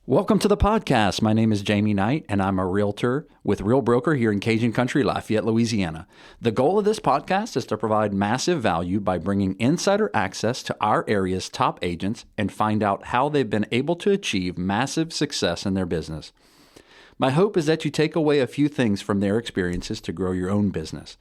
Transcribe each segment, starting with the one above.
Welcome to the podcast. My name is Jamie Knight, and I'm a realtor with Real Broker here in Cajun Country, Lafayette, Louisiana. The goal of this podcast is to provide massive value by bringing insider access to our area's top agents and find out how they've been able to achieve massive success in their business. My hope is that you take away a few things from their experiences to grow your own business.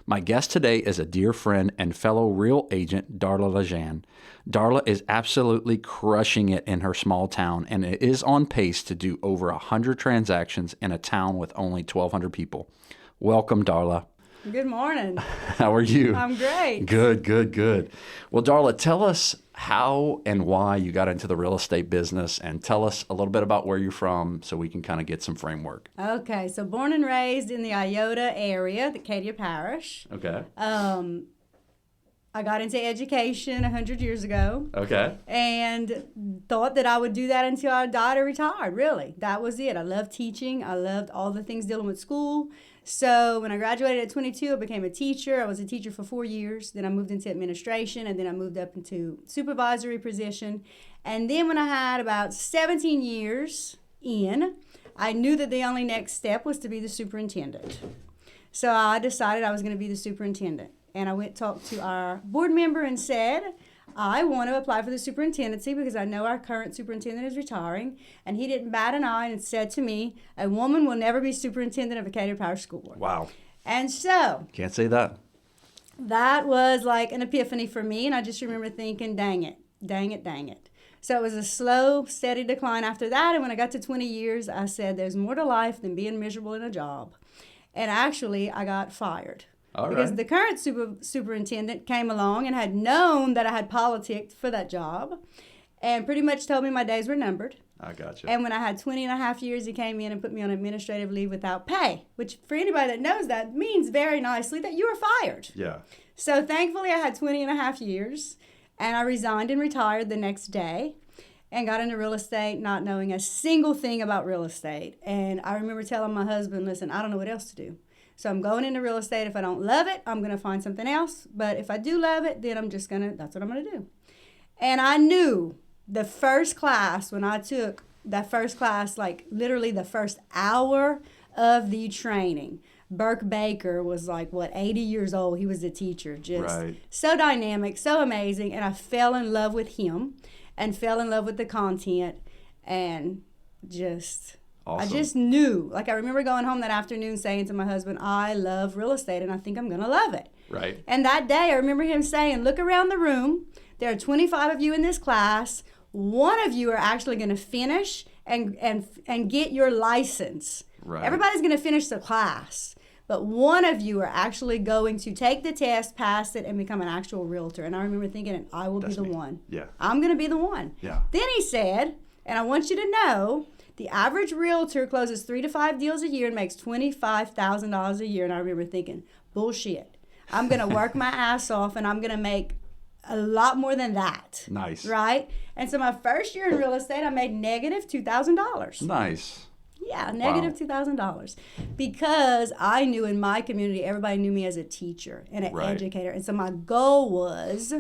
My guest today is a dear friend and fellow real agent, Darla Lejeune. Darla is absolutely crushing it in her small town and is on pace to do over 100 transactions in a town with only 1,200 people. Welcome, Darla. Good morning. How are you? I'm great. Good. Well, Darla, tell us how and why you got into the real estate business, and tell us a little bit about where you're from so we can kind of get some framework. Okay, so born and raised in the Iota area, the Acadia Parish. Okay. I got into education 100 years ago. Okay. And thought that I would do that until I died or retired, really. That was it. I loved teaching. I loved all the things dealing with school. So when I graduated at 22, I became a teacher. I was a teacher for 4 years. Then I moved into administration, and then I moved up into supervisory position. And then when I had about 17 years in, I knew that the only next step was to be the superintendent. So I decided I was going to be the superintendent. And I went talked to our board member and said, I want to apply for the superintendency because I know our current superintendent is retiring. And he didn't bat an eye and said to me, a woman will never be superintendent of Acadia Parish School Board. Wow. And so Can't say that. that was like an epiphany for me. And I just remember thinking, dang it. So it was a slow, steady decline after that. And when I got to 20 years, I said, there's more to life than being miserable in a job. And actually, I got fired. Because the current superintendent came along and had known that I had politicked for that job and pretty much told me my days were numbered. I got you. And when I had 20 and a half years, he came in and put me on administrative leave without pay, which for anybody that knows that means very nicely that you were fired. Yeah. So thankfully, I had 20 and a half years, and I resigned and retired the next day and got into real estate not knowing a single thing about real estate. And I remember telling my husband, listen, I don't know what else to do. So I'm going into real estate. If I don't love it, I'm going to find something else. But if I do love it, then that's what I'm going to do. And I knew the first class, when I took that first class, like literally the first hour of the training, Burke Baker was like, 80 years old. He was a teacher. Just so dynamic, so amazing. And I fell in love with him and fell in love with the content and just... Awesome. I just knew. Like, I remember going home that afternoon saying to my husband, I love real estate, and I think I'm going to love it. Right. And that day, I remember him saying, look around the room. There are 25 of you in this class. One of you are actually going to finish and get your license. Right. Everybody's going to finish the class. But one of you are actually going to take the test, pass it, and become an actual realtor. And I remember thinking, I will be the one. Yeah. I'm going to be the one. Yeah. Then he said, and I want you to know, the average realtor closes 3 to 5 deals a year and makes $25,000 a year. And I remember thinking, bullshit. I'm going to work my ass off and I'm going to make a lot more than that. Nice. Right? And so my first year in real estate, I made negative $2,000. Nice. Yeah, negative $2,000. Because I knew in my community, everybody knew me as a teacher and an educator. And so my goal was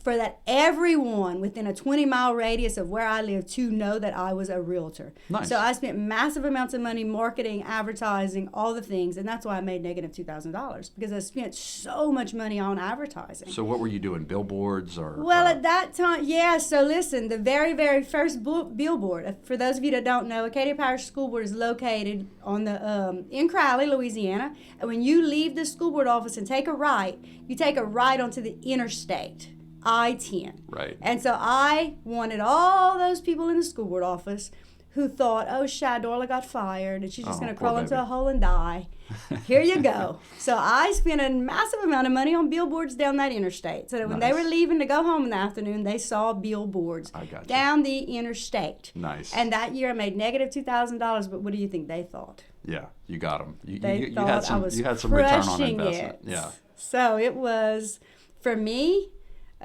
for that everyone within a 20-mile radius of where I live to know that I was a realtor. Nice. So I spent massive amounts of money marketing, advertising, all the things, and that's why I made negative $2,000 because I spent so much money on advertising. So what were you doing, billboards or? Well, at that time, yeah. So listen, the very, very first billboard, for those of you that don't know, Acadia Parish School Board is located on the in Crowley, Louisiana, and when you leave the school board office and take a right, you take a right onto the interstate. I-10. Right. And so I wanted all those people in the school board office who thought, oh, Darla got fired and she's just going to crawl into a hole and die. Here you go. So I spent a massive amount of money on billboards down that interstate so that when they were leaving to go home in the afternoon, they saw billboards down the interstate. Nice. And that year I made negative $2,000, but what do you think they thought? Yeah, you got them. You thought I was you had some return on crushing investment. it. Yeah. So it was, for me,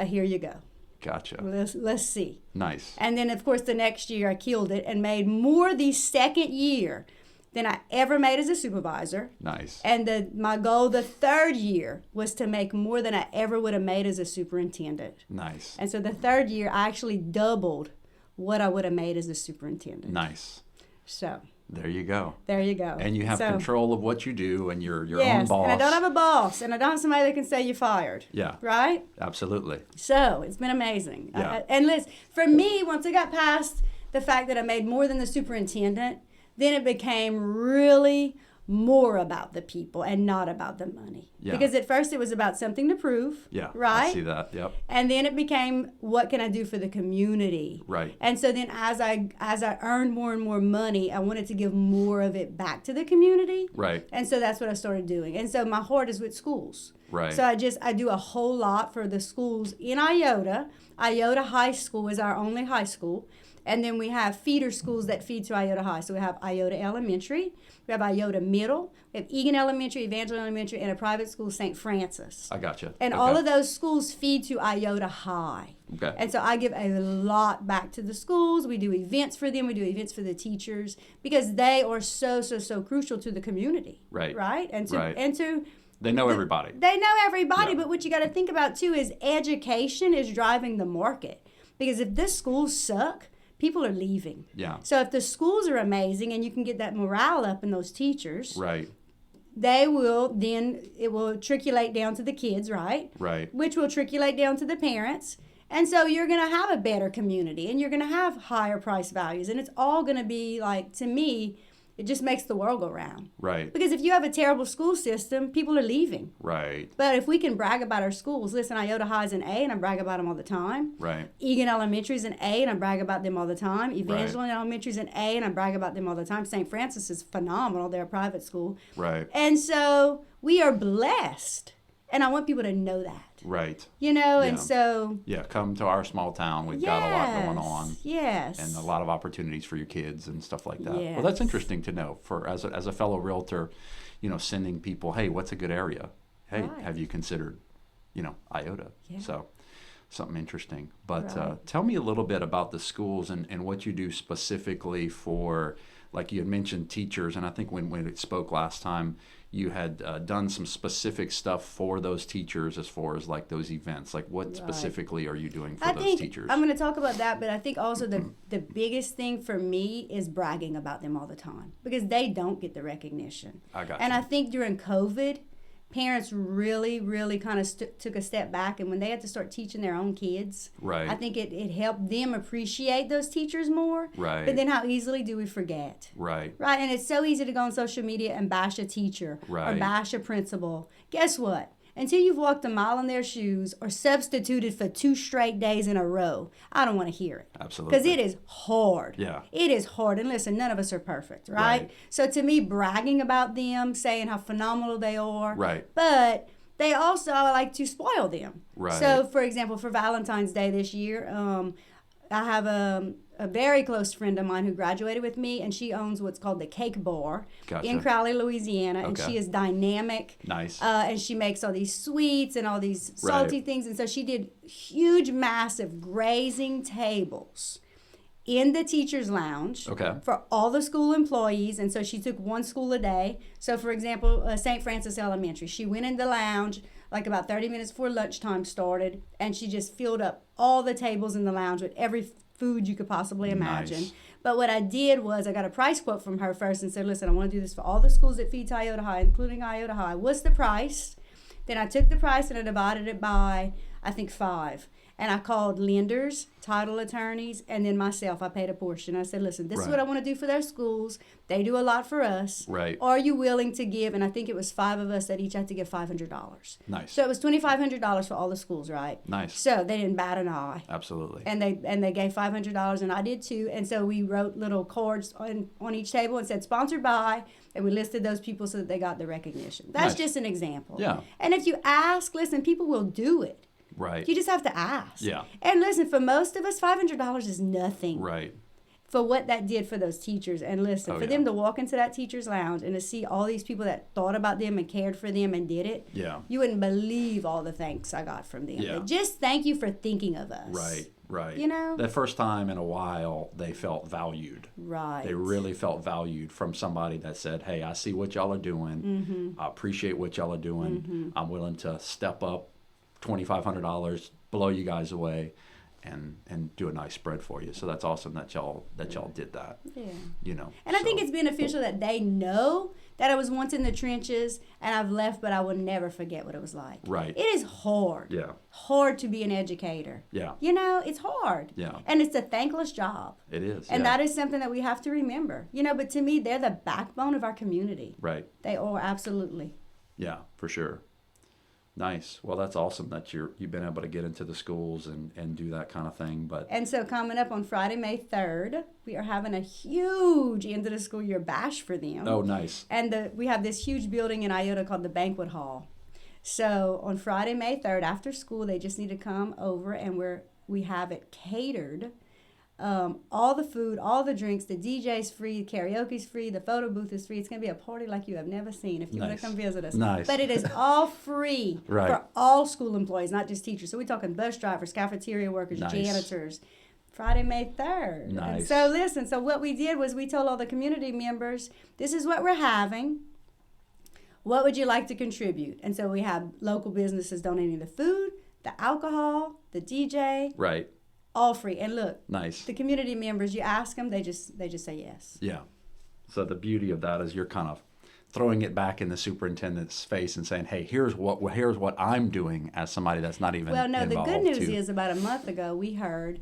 here you go. Gotcha. Let's see. Nice. And then, of course, the next year I killed it and made more the second year than I ever made as a supervisor. Nice. And my goal the third year was to make more than I ever would have made as a superintendent. Nice. And so the third year I actually doubled what I would have made as the superintendent. Nice. So there you go. There you go. And you have control of what you do, and you're your yes, own boss. And I don't have a boss, and I don't have somebody that can say you're fired. Yeah. Right? Absolutely. So it's been amazing. Yeah. And listen, for me, once I got past the fact that I made more than the superintendent, then it became really more about the people and not about the money. Yeah. Because at first it was about something to prove. Yeah. Right? I see that. Yep. And then it became, what can I do for the community? Right. And so then as I earned more and more money, I wanted to give more of it back to the community. Right. And so that's what I started doing. And so my heart is with schools. Right. So I do a whole lot for the schools in Iota. Iota High School is our only high school. And then we have feeder schools that feed to Iota High. So we have Iota Elementary, we have Iota Middle, we have Egan Elementary, Evangeline Elementary, and a private school, St. Francis. I gotcha. And all of those schools feed to Iota High. Okay. And so I give a lot back to the schools. We do events for them. We do events for the teachers because they are so crucial to the community. Right. Right? And to they know everybody. They know everybody, Yeah. but what you got to think about too is education is driving the market. Because if the schools suck, people are leaving. Yeah. So if the schools are amazing and you can get that morale up in those teachers, Right. it will triculate down to the kids, right? Right. Which will triculate down to the parents. And so you're going to have a better community and you're going to have higher price values. And it's all going to be like, to me, it just makes the world go round. Right. Because if you have a terrible school system, people are leaving. Right. But if we can brag about our schools, listen, Iota High is an A, and I brag about them all the time. Right. Egan Elementary is an A, and I brag about them all the time. Evangeline Elementary is an A, and I brag about them all the time. St. Francis is phenomenal. They're a private school. Right. And so we are blessed, and I want people to know that. Right. You know, Yeah. and so... Yeah, come to our small town. We've got a lot going on. Yes. And a lot of opportunities for your kids and stuff like that. Yes. Well, that's interesting to know for as a fellow realtor, sending people, hey, what's a good area? Hey, Right. have you considered, Iota? Yeah. So something interesting. But Right. tell me a little bit about the schools and what you do specifically for, like you had mentioned teachers, and I think when we spoke last time, you had done some specific stuff for those teachers as far as like those events. Like what specifically are you doing for those teachers? I'm going to talk about that, but I think also the biggest thing for me is bragging about them all the time because they don't get the recognition. I got And you. I think during COVID, parents really, really kind of took a step back, and when they had to start teaching their own kids, Right. I think it helped them appreciate those teachers more. Right. But then how easily do we forget? Right. Right, and it's so easy to go on social media and bash a teacher or Right. bash a principal. Guess what? Until you've walked a mile in their shoes or substituted for 2 straight days in a row, I don't want to hear it. Absolutely. Because it is hard. Yeah. It is hard. And listen, none of us are perfect, right? Right. So to me, bragging about them, saying how phenomenal they are. Right. But they also like to spoil them. Right. So, for example, for Valentine's Day this year, I have a very close friend of mine who graduated with me, and she owns what's called the Cake Bar Gotcha. in Crowley, Louisiana, and Okay. she is dynamic. Nice. And she makes all these sweets and all these salty Right. things, and so she did huge, massive grazing tables in the teacher's lounge Okay. for all the school employees, and so she took one school a day. So, for example, St. Francis Elementary, she went in the lounge like about 30 minutes before lunchtime started, and she just filled up all the tables in the lounge with every food you could possibly imagine. Nice. But what I did was I got a price quote from her first and said, listen, I want to do this for all the schools that feed to Iota High, including Iota High. What's the price? Then I took the price and I divided it by, I think, 5. And I called lenders, title attorneys, and then myself. I paid a portion. I said, listen, this is Right. what I want to do for those schools. They do a lot for us. Right. Are you willing to give? And I think it was 5 of us that each had to give $500. Nice. So it was $2,500 for all the schools, right? Nice. So they didn't bat an eye. Absolutely. And they gave $500, and I did too. And so we wrote little cards on each table and said sponsored by, and we listed those people so that they got the recognition. That's Nice. just an example. Yeah. And if you ask, listen, people will do it. Right. You just have to ask. Yeah. And listen, for most of us, $500 is nothing Right. for what that did for those teachers. And listen, Oh, for yeah. them to walk into that teacher's lounge and to see all these people that thought about them and cared for them and did it, Yeah. you wouldn't believe all the thanks I got from them. Yeah. But just thank you for thinking of us. Right. Right. You know? The first time in a while they felt valued. Right. They really felt valued from somebody that said, hey, I see what y'all are doing. Mm-hmm. I appreciate what y'all are doing. I'm willing to step up $2,500, blow you guys away. and do a nice spread for you. So that's awesome that y'all did that. Yeah. You know. And I think it's beneficial that they know that I was once in the trenches and I've left, but I will never forget what it was like. Right. It is hard. Yeah. Hard to be an educator. Yeah. You know, it's hard. Yeah. And it's a thankless job. It is. And yeah. that is something that we have to remember. You know, but to me, they're the backbone of our community. Right. They are, absolutely. Yeah, for sure. Nice. Well, that's awesome that you've been able to get into the schools and do that kind of thing. But And so coming up on Friday, May 3rd, we are having a huge end of the school year bash for them. oh, nice. And we have this huge building in Iota called the Banquet Hall. So on Friday, May 3rd, after school, they just need to come over and we have it catered. All the food, all the drinks, the DJ's free, karaoke's free, the photo booth is free. It's going to be a party like you have never seen if you want to come visit us. Nice. But it is all free Right. for all school employees, not just teachers. So we're talking bus drivers, cafeteria workers, Nice. janitors. Friday, May 3rd. Nice. And so listen, so what we did was we told all the community members, this is what we're having. What would you like to contribute? And so we have local businesses donating the food, the alcohol, the DJ, Right. all free. And look, Nice. the community members, you ask them, they just say yes. Yeah. So the beauty of that is you're kind of throwing it back in the superintendent's face and saying, "Hey, here's what I'm doing as somebody that's not even Well, no, the involved good news too." is about a month ago we heard,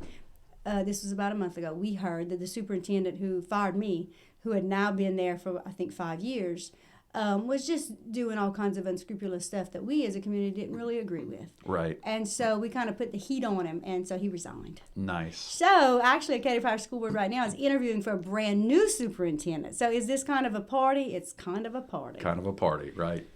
this was about a month ago, we heard that the superintendent who fired me, who had now been there for I think 5 years, was just doing all kinds of unscrupulous stuff that we as a community didn't really agree with. Right. And so we kind of put the heat on him, and so he resigned. Nice. So actually, Acadiana Fire School Board right now is interviewing for a brand new superintendent. So is this kind of a party? It's kind of a party. Kind of a party, right?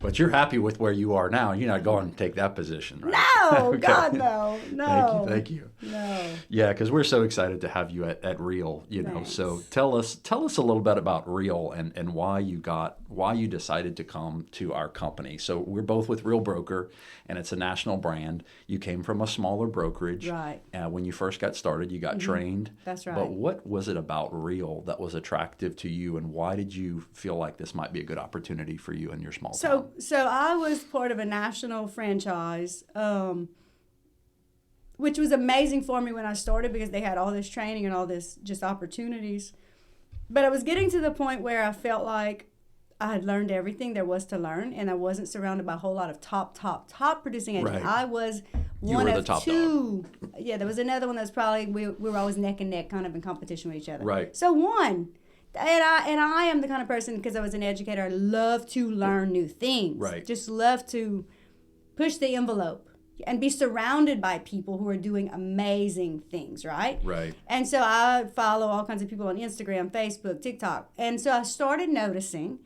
But you're happy with where you are now. You're not going to take that position, right? No, Okay. God, no, no. Thank you. No. Yeah, because we're so excited to have you at Real, you know. Thanks. So tell us a little bit about Real and why you decided to come to our company. So we're both with Real Broker, and it's a national brand. You came from a smaller brokerage. Right. When you first got started, you got trained. That's right. But what was it about Real that was attractive to you, and why did you feel like this might be a good opportunity for you in your small town? So I was part of a national franchise, which was amazing for me when I started because they had all this training and all this just opportunities. But I was getting to the point where I felt like I had learned everything there was to learn, and I wasn't surrounded by a whole lot of top producing agents. Right. I was You one were the of top two. Yeah, there was another one that was probably, we were always neck and neck kind of in competition with each other. Right. So one. And I am the kind of person, because I was an educator, I love to learn new things. Right. Just love to push the envelope and be surrounded by people who are doing amazing things, right? Right. And so I follow all kinds of people on Instagram, Facebook, TikTok. And so I started noticing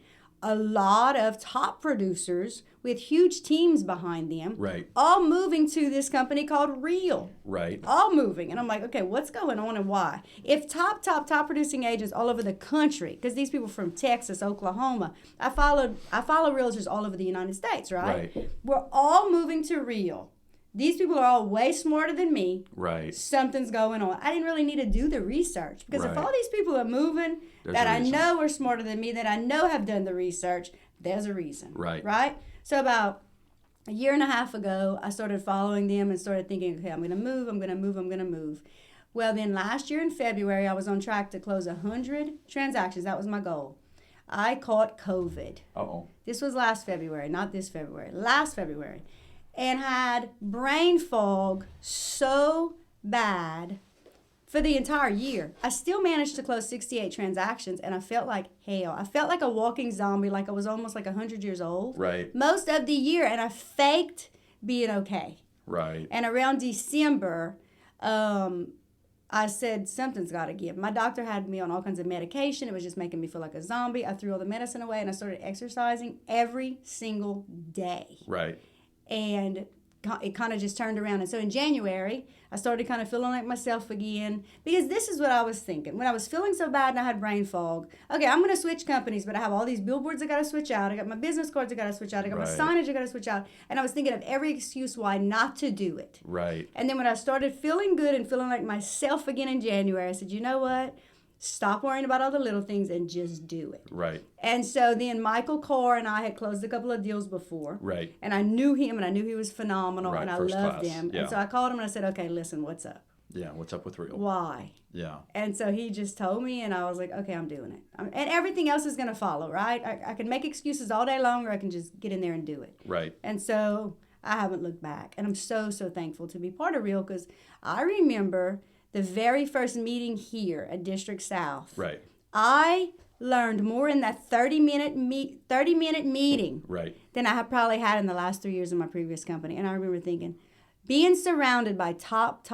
a lot of top producers with huge teams behind them, Right. all moving to this company called Real. Right. All moving. And I'm like, okay, what's going on and why? If top producing agents all over the country, because these people from Texas, Oklahoma, I follow realtors all over the United States, right? Right. We're all moving to Real. These people are all way smarter than me. Right. Something's going on. I didn't really need to do the research, because if Right. all these people are moving There's that a I reason. know are smarter than me, that I know have done the research, there's a reason. Right. Right? So about a year and a half ago, I started following them and started thinking, okay, I'm going to move. Well, then last year in February, I was on track to close 100 transactions. That was my goal. I caught COVID. Uh-oh. This was last February, not this February. Last February. And had brain fog so bad for the entire year. I still managed to close 68 transactions, and I felt like hell. I felt like a walking zombie, like I was almost like 100 years old. Right. Most of the year, and I faked being okay. Right. And around December, I said, something's got to give. My doctor had me on all kinds of medication. It was just making me feel like a zombie. I threw all the medicine away, and I started exercising every single day. Right. And it kind of just turned around. And so in January, I started kind of feeling like myself again, because this is what I was thinking. When I was feeling so bad and I had brain fog, okay, I'm going to switch companies, but I have all these billboards I got to switch out. I got my business cards I got to switch out. I got my Right. signage I got to switch out. And I was thinking of every excuse why not to do it. Right. And then when I started feeling good and feeling like myself again in January, I said, you know what? Stop worrying about all the little things and just do it. Right. And so then Michael Carr and I had closed a couple of deals before. Right. And I knew him, and I knew he was phenomenal, Right, and I first loved class. him. Yeah. And so I called him and I said, okay, listen, what's up? Yeah. What's up with real? Why? Yeah. And so he just told me, and I was like, okay, I'm doing it. And everything else is going to follow, right? I can make excuses all day long, or I can just get in there and do it. Right. And so I haven't looked back. And I'm so, so thankful to be part of Real, because I remember the very first meeting here at District South. Right. I learned more in that 30-minute meeting Right. than I have probably had in the last 3 years of my previous company. And I remember thinking, being surrounded by top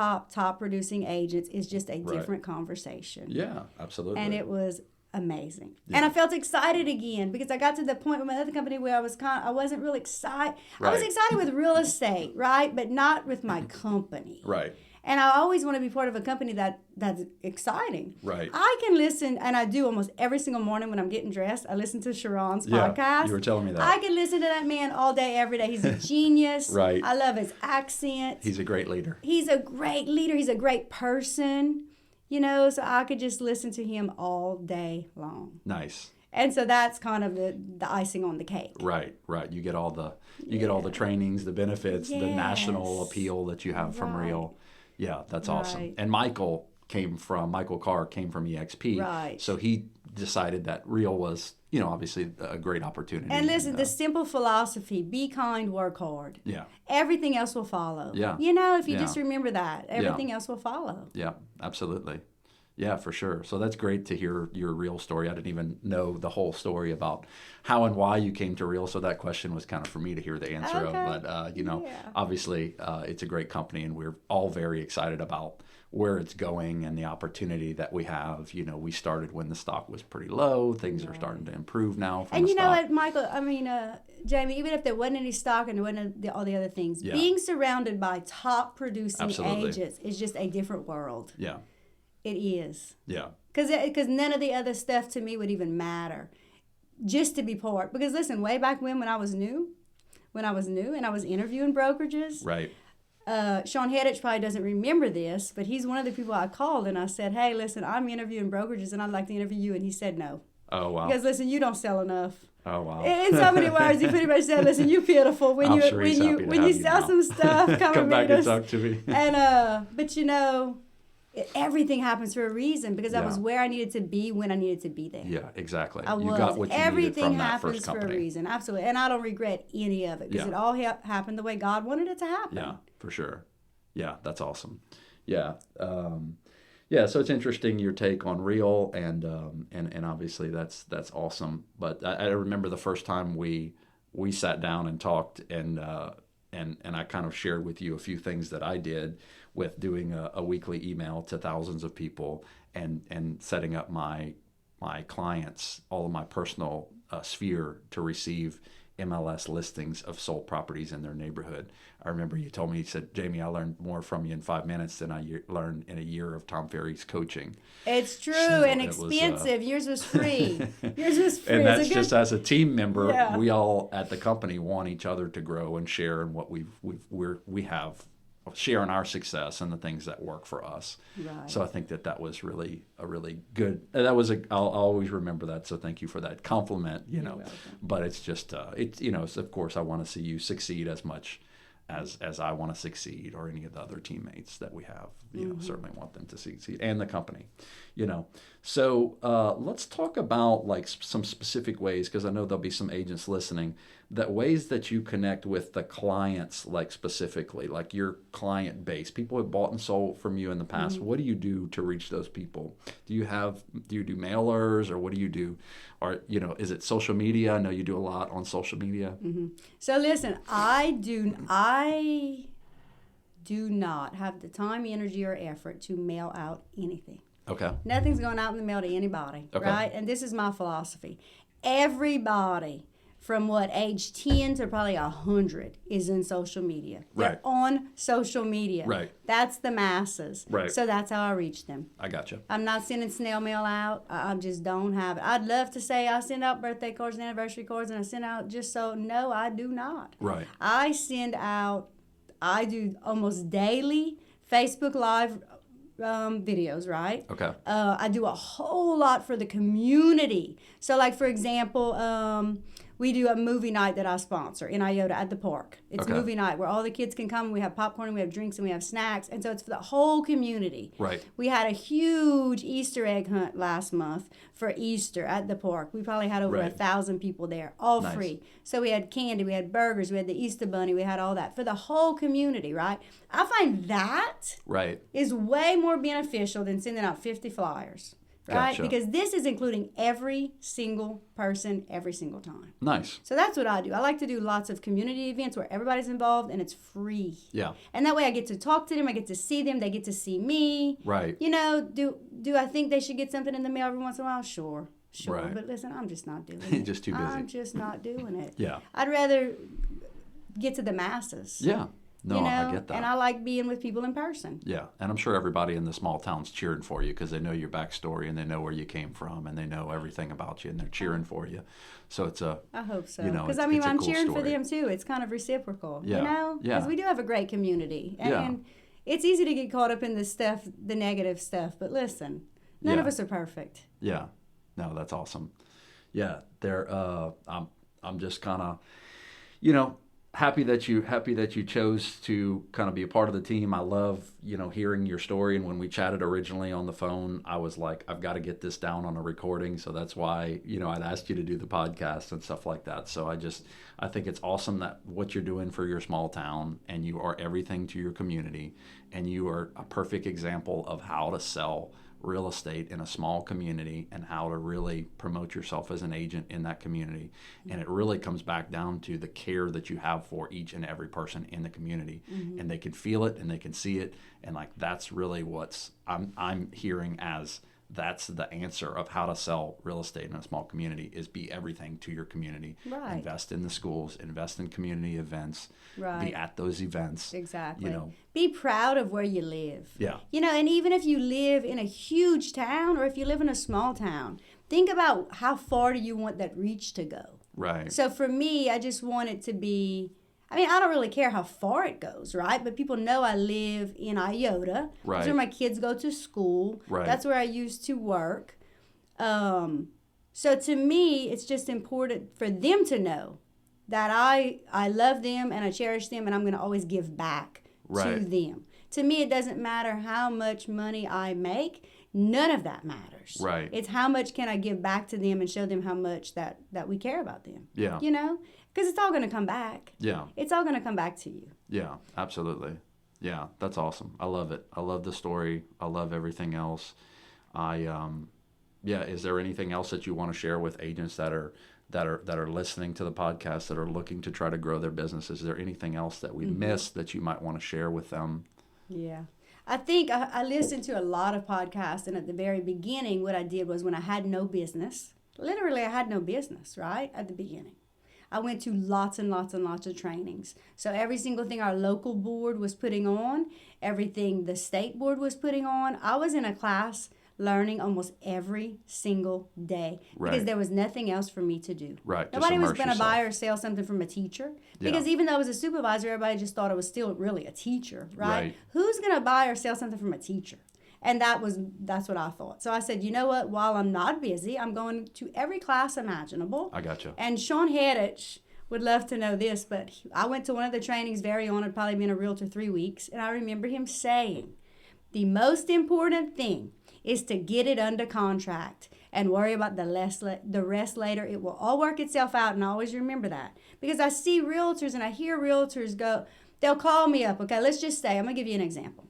producing agents is just a different conversation. Yeah, absolutely. And it was amazing. Yeah. And I felt excited again, because I got to the point with my other company where I wasn't really excited. I was excited with real estate, right? But not with my company. Right. And I always want to be part of a company that's exciting. Right. I can listen, and I do almost every single morning when I'm getting dressed. I listen to Sharon's podcast. You were telling me that. I can listen to that man all day, every day. He's a genius. Right. I love his accent. He's a great leader. He's a great leader. He's a great person. So I could just listen to him all day long. Nice. And so that's kind of the icing on the cake. Right. You get all the trainings, the benefits, the national appeal that you have from Real. Yeah, that's awesome. And Michael Carr came from EXP. Right. So he decided that Real was, obviously a great opportunity. And listen, the simple philosophy, be kind, work hard. Yeah. Everything else will follow. Yeah. If you just remember that, everything else will follow. Yeah, absolutely. Yeah, for sure. So that's great to hear your Real story. I didn't even know the whole story about how and why you came to Real. So that question was kind of for me to hear the answer of. But, obviously it's a great company, and we're all very excited about where it's going and the opportunity that we have. We started when the stock was pretty low. Things are starting to improve now. And you know what, Michael, Jamie, even if there wasn't any stock and there wasn't all the other things, being surrounded by top producing agents is just a different world. Yeah. It is. Yeah. Because none of the other stuff to me would even matter, just to be part. Because listen, way back when I was new, and I was interviewing brokerages. Right. Sean Hedich probably doesn't remember this, but he's one of the people I called, and I said, hey, listen, I'm interviewing brokerages, and I'd like to interview you. And he said no. Oh, wow. Because, listen, you don't sell enough. Oh, wow. In so many words, he pretty much said, listen, you're pitiful. When you sell some stuff, come back and and talk to me. And, but, everything happens for a reason, because I was where I needed to be when I needed to be there. Yeah, exactly. You got what you needed from that first company. Everything happens for a reason, absolutely. And I don't regret any of it, because it all happened the way God wanted it to happen. Yeah, for sure. Yeah, that's awesome. Yeah. So it's interesting your take on Real, and obviously that's awesome. But I remember the first time we sat down and talked, and I kind of shared with you a few things that I did with doing a weekly email to thousands of people, and setting up my clients, all of my personal sphere, to receive MLS listings of sold properties in their neighborhood. I remember you told me, you said, Jamie, I learned more from you in 5 minutes than I learned in a year of Tom Ferry's coaching. It's true, and expensive. Yours was free. And that's just as a team member, we all at the company want each other to grow and share in what we have, share in our success and the things that work for us. Right. So I think that was really a really good. I'll always remember that. So thank you for that compliment. But it's just of course I want to see you succeed as much as I want to succeed, or any of the other teammates that we have. Certainly want them to succeed, and the company. So let's talk about like some specific ways, because I know there'll be some agents listening, that ways that you connect with the clients, like specifically, like your client base, people who have bought and sold from you in the past. What do you do to reach those people? Do you do mailers, or what do you do? Or, is it social media? I know you do a lot on social media. So listen, I do not have the time, energy, or effort to mail out anything. Okay. Nothing's going out in the mail to anybody, right? And this is my philosophy. Everybody from age 10 to probably 100 is in social media. They're on social media. Right. That's the masses. Right. So that's how I reach them. I gotcha. I'm not sending snail mail out. I just don't have it. I'd love to say I send out birthday cards and anniversary cards, and I send out no, I do not. Right. I do almost daily Facebook Live videos, right? Okay. I do a whole lot for the community. So, like, for example, We do a movie night that I sponsor in Iota at the park. It's Okay. movie night where all the kids can come. We have popcorn, and we have drinks, and we have snacks. And so it's for the whole community. Right. We had a huge Easter egg hunt last month for Easter at the park. We probably had over Right. 1,000 people there, all Nice. free. So we had candy, we had burgers, we had the Easter bunny, we had all that for the whole community, right? I find that Right. is way more beneficial than sending out 50 flyers, right? Gotcha. Because this is including every single person every single time. Nice. So that's what I do. I like to do lots of community events where everybody's involved and it's free. Yeah. And that way I get to talk to them, I get to see them, they get to see me. Right. You know, do I think they should get something in the mail every once in a while? Sure. Right. But listen, I'm just not doing You're it. just too busy. I'm just not doing it. Yeah. I'd rather get to the masses. Yeah. No, you know? I get that. And I like being with people in person. Yeah, and I'm sure everybody in the small town's cheering for you because they know your backstory and they know where you came from and they know everything about you and they're cheering for you. So it's a I hope so. You know, Because it's- I mean, it's a I'm cool cheering for story. them too. It's kind of reciprocal. Yeah. You know? Yeah. Because we do have a great community. And, Yeah. and it's easy to get caught up in the stuff, the negative stuff. But listen, none of Yeah. us are perfect. yeah. No, that's awesome. Yeah, I'm just kind of, happy that you chose to kind of be a part of the team. I love, hearing your story. And when we chatted originally on the phone, I was like, I've got to get this down on a recording. So that's why, I'd asked you to do the podcast and stuff like that. So I think it's awesome that what you're doing for your small town and you are everything to your community and you are a perfect example of how to sell real estate in a small community and how to really promote yourself as an agent in that community. And it really comes back down to the care that you have for each and every person in the community. Mm-hmm. And they can feel it and they can see it. And like, that's really what's I'm hearing as that's the answer of how to sell real estate in a small community is be everything to your community. Right. Invest in the schools, invest in community events, Right. be at those events. Exactly. You know. Be proud of where you live. Yeah. And even if you live in a huge town or if you live in a small town, think about how far do you want that reach to go. Right. So for me, I just want it to be, I don't really care how far it goes, right? But people know I live in Iota. Right. That's where my kids go to school. Right. That's where I used to work. So to me, it's just important for them to know that I love them and I cherish them and I'm going to always give back to Right. them. To me, it doesn't matter how much money I make. None of that matters. Right. It's how much can I give back to them and show them how much that we care about them. Yeah. Because it's all going to come back. Yeah. It's all going to come back to you. Yeah, absolutely. Yeah, that's awesome. I love it. I love the story. I love everything else. Is there anything else that you want to share with agents that are listening to the podcast that are looking to try to grow their business? Is there anything else that we missed that you might want to share with them? Yeah. I think I listened to a lot of podcasts, and at the very beginning, what I did was when I had no business, literally I had no business, right, at the beginning. I went to lots and lots and lots of trainings. So every single thing our local board was putting on, everything the state board was putting on, I was in a class learning almost every single day because Right. there was nothing else for me to do. Right. just Nobody was immerse going to buy yourself. or sell something from a teacher Yeah. because even though I was a supervisor, everybody just thought I was still really a teacher, right? Right. Who's going to buy or sell something from a teacher? And that's what I thought. So I said, you know what? While I'm not busy, I'm going to every class imaginable. I got you. And Sean Hedich would love to know this, but I went to one of the trainings very on. I'd probably been a realtor 3 weeks. And I remember him saying, the most important thing is to get it under contract and worry about the rest later. It will all work itself out, and I always remember that. Because I see realtors and I hear realtors go, they'll call me up. Okay, let's just say, I'm going to give you an example.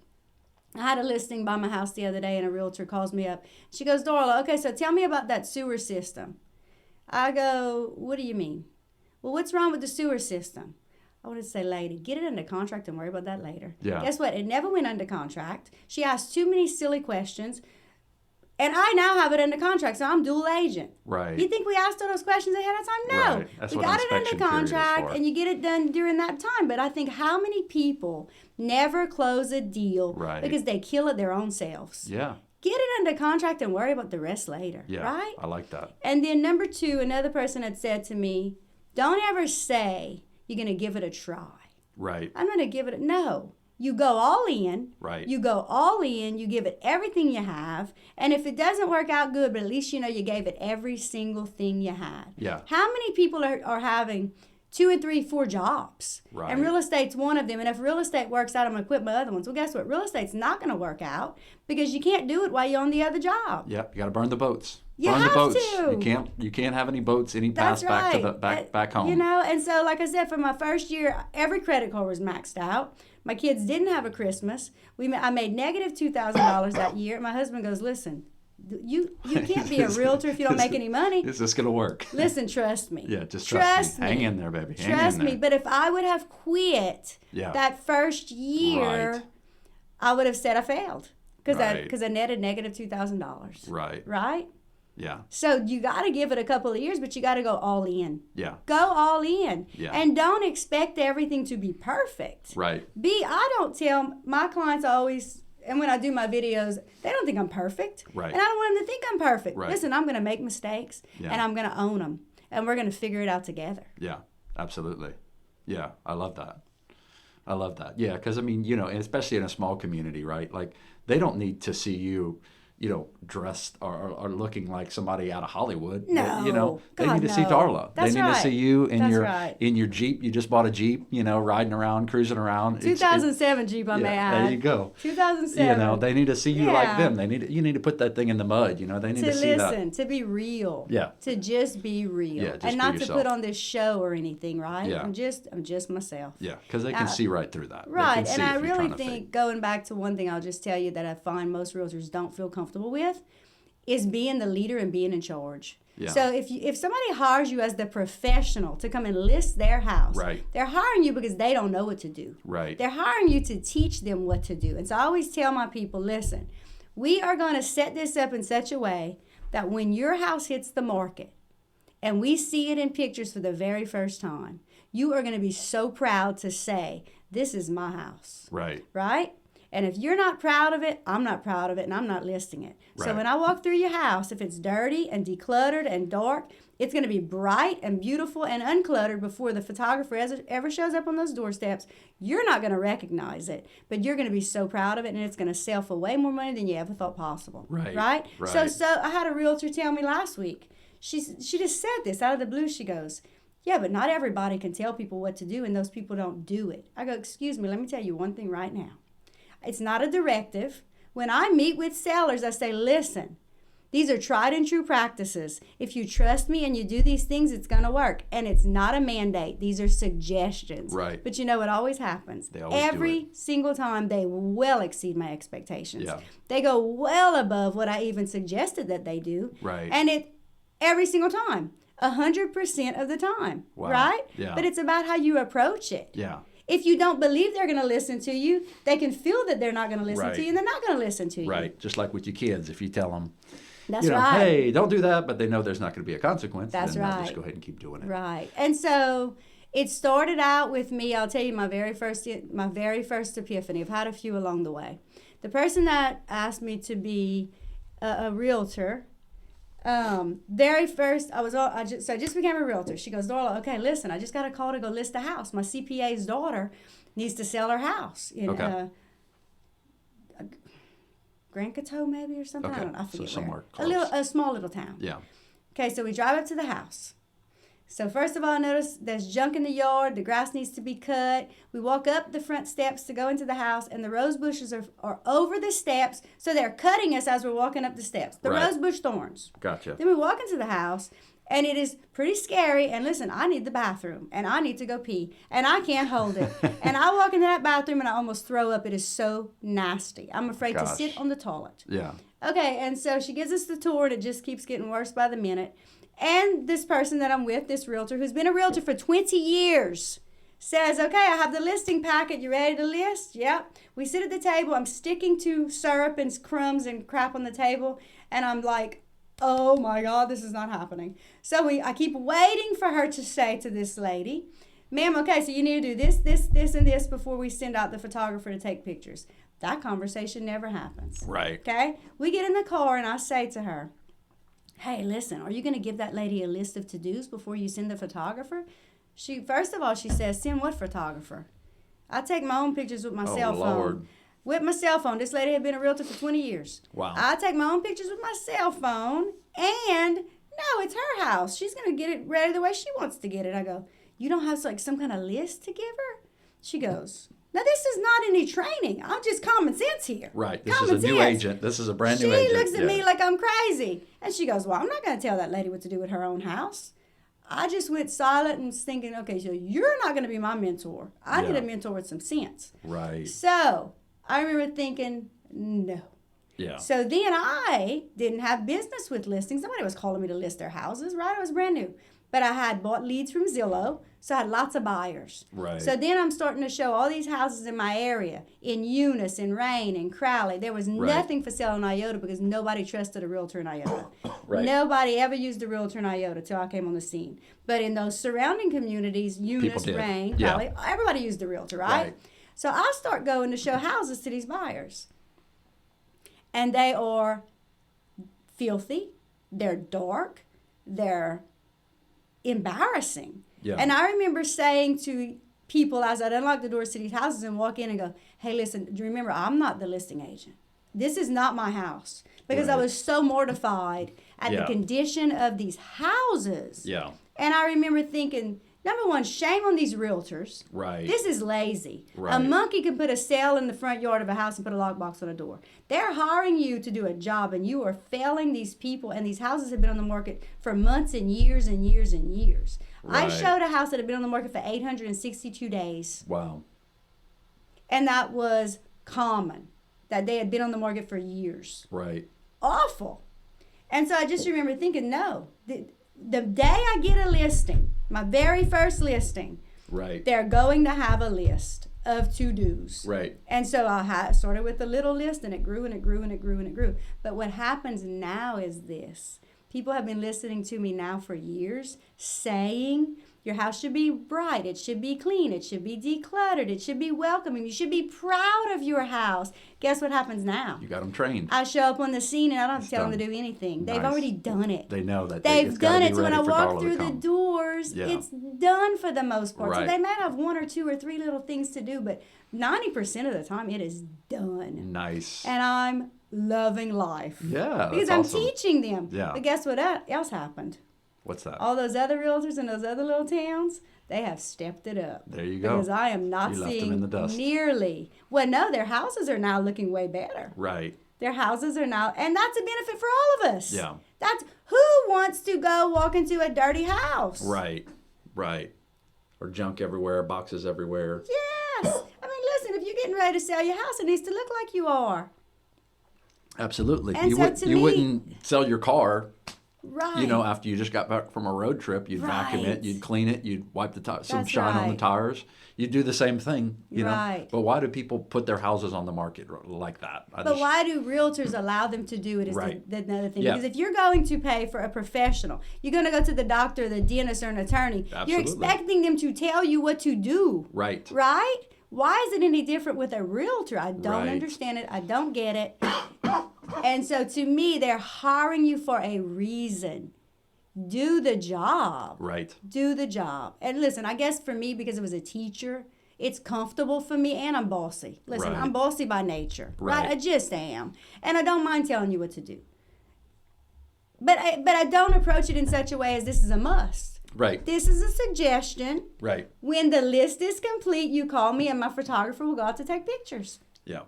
I had a listing by my house the other day, and a realtor calls me up. She goes, Darla, okay, so tell me about that sewer system. I go, what do you mean? Well, what's wrong with the sewer system? I want to say, lady, get it under contract and worry about that later. Yeah. Guess what? It never went under contract. She asked too many silly questions. And I now have it under contract, so I'm dual agent. Right. You think we asked all those questions ahead of time? No. Right. That's We what got it inspection under period is contract, for. and you get it done during that time. But I think how many people never close a deal Right. because they kill it their own selves? Yeah. Get it under contract and worry about the rest later, Yeah. right? I like that. And then number 2, another person had said to me, don't ever say you're going to give it a try. Right. I'm going to give it no. You go all in. Right. You go all in. You give it everything you have. And if it doesn't work out good, but at least you know you gave it every single thing you had. Yeah. How many people are having 2 and 3, 4 jobs? Right. And real estate's one of them. And if real estate works out, I'm going to quit my other ones. Well, guess what? Real estate's not going to work out because you can't do it while you're on the other job. Yep. You got to burn the boats. You burn have the boats. to. You can't have any boats any That's pass back to right. the back home. You know, and so like I said, for my first year, every credit card was maxed out. My kids didn't have a Christmas. I made negative $2,000 that year. My husband goes, listen, you can't be a realtor if you don't make any money. Is this gonna work? Listen, trust me. Yeah, just trust me. Hang in there, baby. Trust me. But if I would have quit that first year, Right. I would have said I failed because Right. I netted negative $2,000. Right. Right. Yeah. So you got to give it a couple of years, but you got to go all in. Yeah. Go all in. Yeah. And don't expect everything to be perfect. Right. I don't tell my clients always, and when I do my videos, they don't think I'm perfect. Right. And I don't want them to think I'm perfect. Right. Listen, I'm going to make mistakes, Yeah. and I'm going to own them, and we're going to figure it out together. Yeah. Absolutely. Yeah. I love that. I love that. Yeah. Because, I mean, you know, and especially in a small community, right? Like, they don't need to see you, you know, dressed or looking like somebody out of Hollywood. No, You know, they God, need to see no. Darla. That's they need to right. see you in That's your right. in your Jeep. You just bought a Jeep, you know, riding around, cruising around. 2007 Jeep, I may add. There you go. 2007. You know, they need to see you like Yeah. them. You need to put that thing in the mud. You know, they need to see that. listen, to be real. Yeah. To just be real. Yeah, just and be not to yourself. put on this show or anything, right? Yeah. I'm just myself. Yeah, because they can see right through that. They Right. can see And I if you're really trying to think, fake. going back to one thing I'll just tell you that I find most realtors don't feel comfortable with is being the leader and being in charge. Yeah. So if somebody hires you as the professional to come and list their house, Right. they're hiring you because they don't know what to do. Right. They're hiring you to teach them what to do. And so I always tell my people, listen, we are going to set this up in such a way that when your house hits the market and we see it in pictures for the very first time, you are going to be so proud to say, this is my house. Right. Right? And if you're not proud of it, I'm not proud of it, and I'm not listing it. So Right. when I walk through your house, if it's dirty and decluttered and dark, it's going to be bright and beautiful and uncluttered before the photographer ever shows up on those doorsteps. You're not going to recognize it, but you're going to be so proud of it, and it's going to sell for way more money than you ever thought possible. Right. Right? Right. So I had a realtor tell me last week. She just said this out of the blue. She goes, yeah, but not everybody can tell people what to do, and those people don't do it. I go, excuse me, let me tell you one thing right now. It's not a directive. When I meet with sellers, I say, listen, these are tried and true practices. If you trust me and you do these things, it's going to work. And it's not a mandate. These are suggestions. Right. But you know what always happens? They always do Every single time, they well exceed my expectations. Yeah. They go well above what I even suggested that they do. Right. And it every single time. 100% of the time. Wow. Right? Yeah. But it's about how you approach it. Yeah. If you don't believe they're going to listen to you, they can feel that they're not going to listen Right. to you, and they're not going to listen to you. Right. Just like with your kids, if you tell them, That's you know, right. hey, don't do that, but they know there's not going to be a consequence. That's then they'll right. just go ahead and keep doing it. Right. And so it started out with me. I'll tell you my very first epiphany. I've had a few along the way. The person that asked me to be a realtor. Very first, I just became a realtor. She goes, Darla, okay, listen, I just got a call to go list a house. My CPA's daughter needs to sell her house in Grand Coteau maybe or something. Okay. I don't know. I forget So somewhere where. close. A small little town. Yeah. Okay, so we drive up to the house. So first of all, I notice there's junk in the yard. The grass needs to be cut. We walk up the front steps to go into the house, and the rose bushes are over the steps, so they're cutting us as we're walking up the steps. The Right. rose bush thorns. Gotcha. Then we walk into the house, and it is pretty scary. And listen, I need the bathroom, and I need to go pee, and I can't hold it. And I walk into that bathroom, and I almost throw up. It is so nasty. I'm afraid to sit on the toilet. Yeah. Okay, and so she gives us the tour, and it just keeps getting worse by the minute. And this person that I'm with, this realtor, who's been a realtor for 20 years, says, okay, I have the listing packet. You ready to list? Yep. We sit at the table. I'm sticking to syrup and crumbs and crap on the table. And I'm like, oh, my God, this is not happening. So I keep waiting for her to say to this lady, ma'am, okay, so you need to do this, and this before we send out the photographer to take pictures. That conversation never happens. Right. Okay? We get in the car, and I say to her, hey, listen, are you going to give that lady a list of to-dos before you send the photographer? First of all, she says, send what photographer? I take my own pictures with my cell phone. Lord. With my cell phone. This lady had been a realtor for 20 years. Wow. I take my own pictures with my cell phone, and no, it's her house. She's going to get it ready the way she wants to get it. I go, you don't have like some kind of list to give her? She goes, now this is not any training. I'm just common sense here. Right. This is a new agent. This is a brand new agent. She looks at me like I'm crazy. And she goes, well, I'm not going to tell that lady what to do with her own house. I just went silent and was thinking, okay, so you're not going to be my mentor. I need a mentor with some sense. Right. So I remember thinking, no. Yeah. So then I didn't have business with listings. Nobody was calling me to list their houses, right? I was brand new. But I had bought leads from Zillow, so I had lots of buyers. Right. So then I'm starting to show all these houses in my area, in Eunice, in Rain, in Crowley. There was nothing for sale in Iota because nobody trusted a realtor in Iota. Right. Nobody ever used a realtor in Iota till I came on the scene. But in those surrounding communities, Eunice, Rain, Crowley, everybody used a realtor, right? So I start going to show houses to these buyers. And they are filthy, they're dark, they're embarrassing. Yeah. And I remember saying to people as I'd unlock the doors to these houses and walk in and go, hey, listen, do you remember, I'm not the listing agent. This is not my house. Because I was so mortified at the condition of these houses. Yeah. And I remember thinking, number one, shame on these realtors. Right. This is lazy. Right. A monkey can put a sail in the front yard of a house and put a lockbox on a door. They're hiring you to do a job, and you are failing these people, and these houses have been on the market for months and years and years and years. Right. I showed a house that had been on the market for 862 days. Wow. And that was common, that they had been on the market for years. Right. Awful. And so I just remember thinking, no, the day I get a listing, my very first listing, right, they're going to have a list of to-dos. Right. And so I started with a little list, and it grew and it grew and it grew and it grew. But what happens now is this. People have been listening to me now for years saying, your house should be bright, it should be clean, it should be decluttered, it should be welcoming, you should be proud of your house. Guess what happens now? You got them trained. I show up on the scene and I don't have to tell them to do anything. They've already done it. They know that they've done it. So when I walk through the doors, Yeah. it's done for the most part. Right. So they might have one or two or three little things to do, but 90% of the time it is done. Nice. And I'm loving life. Yeah, because that's I'm awesome. teaching them. Yeah. But guess what else happened? What's that? All those other realtors in those other little towns, they have stepped it up. There you go. Because I am not You left them seeing in the dust. nearly. Well, no, their houses are now looking way better. Right. Their houses are now, and that's a benefit for all of us. Yeah. That's who wants to go walk into a dirty house? Right. Right. Or junk everywhere, boxes everywhere. Yes. I mean, listen, if you're getting ready to sell your house, it needs to look like you are. Absolutely. And You, so to me- wouldn't sell your car, Right. you know, after you just got back from a road trip. You'd vacuum Right. it, you'd clean it, you'd wipe the some That's shine on the right. tires. You'd do the same thing, you Right. know. But why do people put their houses on the market like that? But why do realtors allow them to do it is Right. another thing. Yeah. Because if you're going to pay for a professional, you're going to go to the doctor, the dentist, or an attorney. You're Absolutely. expecting them to tell you what to do. Right. Right? Why is it any different with a realtor? I don't Right. understand it. I don't get it. And so to me, they're hiring you for a reason. Do the job. Right. Do the job. And listen, I guess for me, because it was a teacher, it's comfortable for me, and I'm bossy. Listen, Right. I'm bossy by nature. Right? Right. I just am. And I don't mind telling you what to do. But I don't approach it in such a way as this is a must. Right. This is a suggestion. Right. When the list is complete, you call me and my photographer will go out to take pictures. Yeah.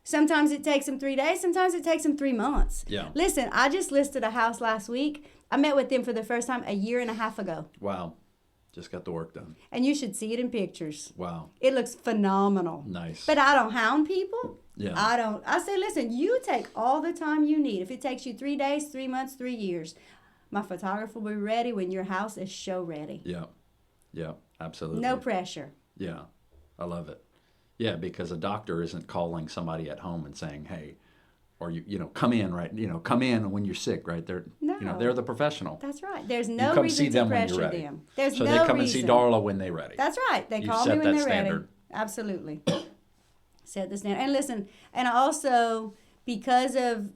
Sometimes it takes them 3 days. Sometimes it takes them 3 months. Yeah. Listen, I just listed a house last week. I met with them for the first time a year and a half ago. Wow. Just got the work done. And you should see it in pictures. Wow. It looks phenomenal. Nice. But I don't hound people. Yeah. I say, listen, you take all the time you need. If it takes you 3 days, 3 months, 3 years, my photographer will be ready when your house is show ready. Yeah. Yeah. Absolutely. No pressure. Yeah. I love it. Yeah, because a doctor isn't calling somebody at home and saying, "Hey," or you know, come in, right? You know, come in when you're sick, right? They're No. you know, they're the professional. That's right. There's You no come reason see to them when pressure you're ready. them. There's So no they come reason. and see Darla when they're ready. That's right. They You've call set me when that they're ready. standard. Absolutely. Set the standard. And listen, and also because of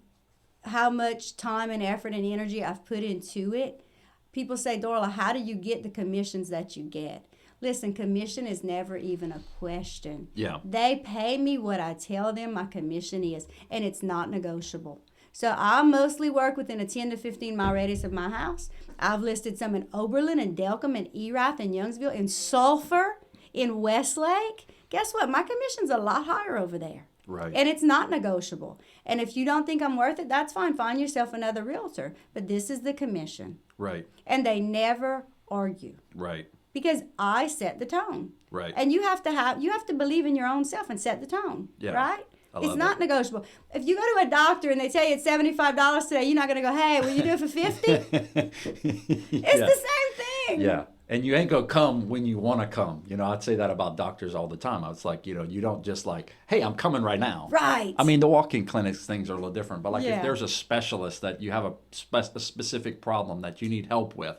how much time and effort and energy I've put into it, people say, Darla, how do you get the commissions that you get? Listen, commission is never even a question. Yeah. They pay me what I tell them my commission is, and it's not negotiable. So I mostly work within a 10 to 15 mile radius of my house. I've listed some in Oberlin and Delcom and Erath and Youngsville, in Sulphur, in Westlake. Guess what? My commission's a lot higher over there. Right. And it's not negotiable. And if you don't think I'm worth it, that's fine. Find yourself another realtor. But this is the commission. Right. And they never argue. Right. Because I set the tone. Right. And you have to believe in your own self and set the tone. Yeah. Right? It's not it. negotiable. If you go to a doctor and they tell you it's $75 today, you're not going to go, hey, will you do it for $50? It's the same thing. Yeah. And you ain't going to come when you want to come. I'd say that about doctors all the time. I was like, you don't just like, hey, I'm coming right now. Right. I mean, the walk-in clinics things are a little different. But Yeah. if there's a specialist that you have a specific problem that you need help with,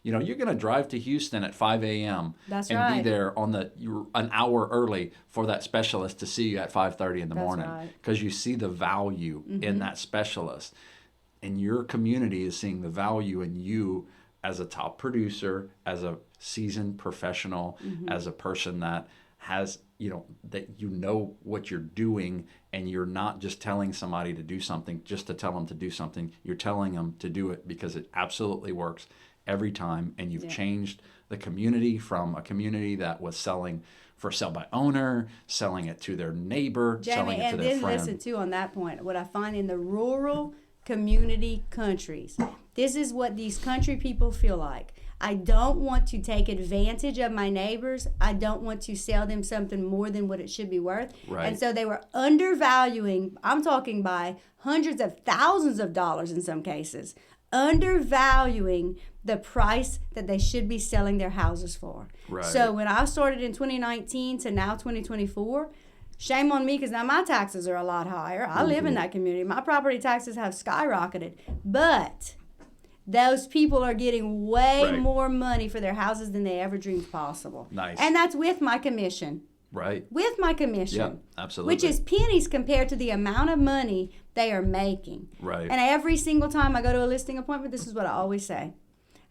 you're going to drive to Houston at 5 a.m. That's and right. be there an hour early for that specialist to see you at 5:30 in the morning. right. Because you see the value in that specialist. And your community is seeing the value in you as a top producer, as a seasoned professional, as a person that has, that what you're doing, and you're not just telling somebody to do something just to tell them to do something. You're telling them to do it because it absolutely works every time, and you've changed the community from a community that was selling for sell by owner, selling it to their neighbor, Jamie, selling it to their and friend. then listen too on that point, what I find in the rural community countries, this is what these country people feel like. I don't want to take advantage of my neighbors. I don't want to sell them something more than what it should be worth. Right. And so they were undervaluing, I'm talking by hundreds of thousands of dollars in some cases, undervaluing the price that they should be selling their houses for. Right. So when I started in 2019 to now 2024, shame on me, because now my taxes are a lot higher. I live in that community. My property taxes have skyrocketed. But those people are getting way more money for their houses than they ever dreamed possible. Nice. And that's with my commission. Right. With my commission. Yeah, absolutely. Which is pennies compared to the amount of money they are making. Right. And every single time I go to a listing appointment, this is what I always say.